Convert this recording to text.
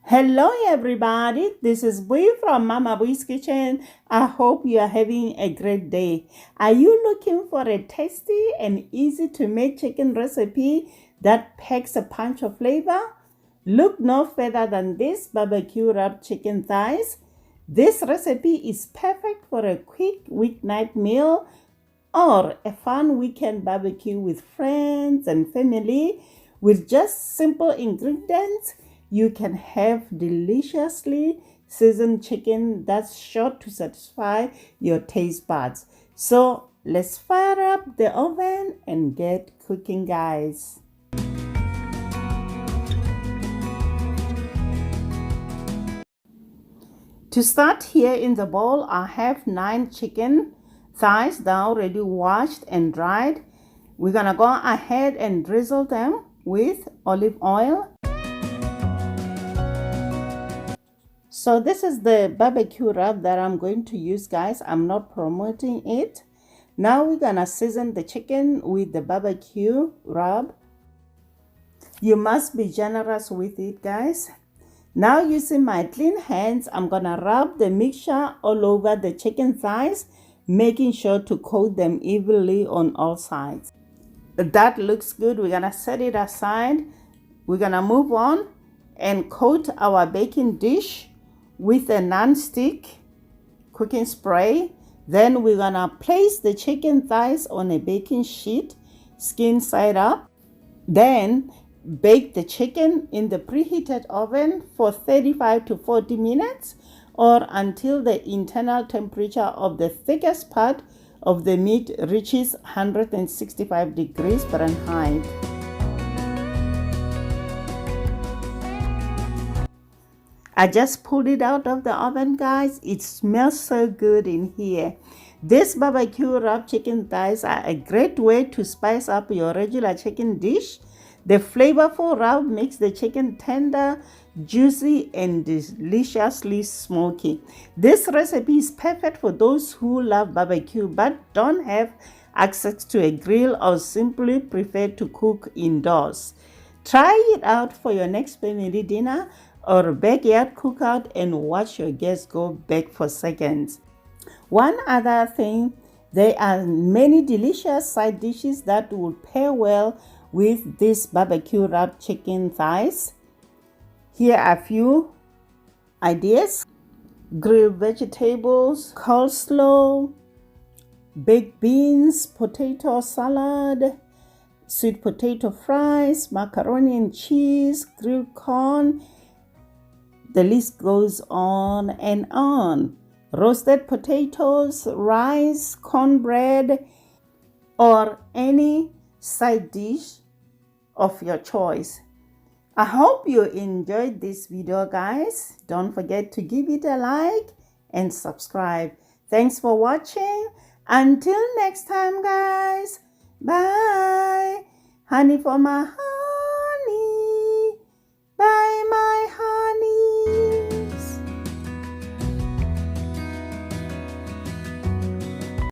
Hello everybody, this is Bui from Mama Bui's Kitchen. I hope you are having a great day. Are you looking for a tasty and easy to make chicken recipe that packs a punch of flavor? Look no further than this barbecue wrapped chicken thighs. This recipe is perfect for a quick weeknight meal or a fun weekend barbecue with friends and family. With just simple ingredients, you can have deliciously seasoned chicken that's sure to satisfy your taste buds. So let's fire up the oven and get cooking, guys. To start, here in the bowl, I have 9 chicken thighs that are already washed and dried. We're gonna go ahead and drizzle them with olive oil. So this is the barbecue rub that I'm going to use, guys. I'm not promoting it. Now we're gonna season the chicken with the barbecue rub. You must be generous with it, guys. Now using my clean hands, I'm gonna rub the mixture all over the chicken thighs, making sure to coat them evenly on all sides. That looks good. We're gonna set it aside. We're gonna move on and coat our baking dish with a non-stick cooking spray. Then we're gonna place the chicken thighs on a baking sheet, skin side up. Then bake the chicken in the preheated oven for 35 to 40 minutes or until the internal temperature of the thickest part of the meat reaches 165 degrees Fahrenheit. I just pulled it out of the oven, guys. It smells so good in here. This barbecue wrapped chicken thighs are a great way to spice up your regular chicken dish. The flavorful rub makes the chicken tender, juicy, and deliciously smoky. This recipe is perfect for those who love barbecue but don't have access to a grill or simply prefer to cook indoors. Try it out for your next family dinner or backyard cookout and watch your guests go back for seconds. One other thing, there are many delicious side dishes that would pair well with this barbecue wrapped chicken thighs. Here are a few ideas: grilled vegetables, coleslaw, baked beans, potato salad, sweet potato fries, macaroni and cheese, grilled corn. The list goes on and on. Roasted potatoes, rice, cornbread, or any side dish of your choice. I hope you enjoyed this video, guys. Don't forget to give it a like and subscribe. Thanks for watching. Until next time, guys. Bye. Honey for my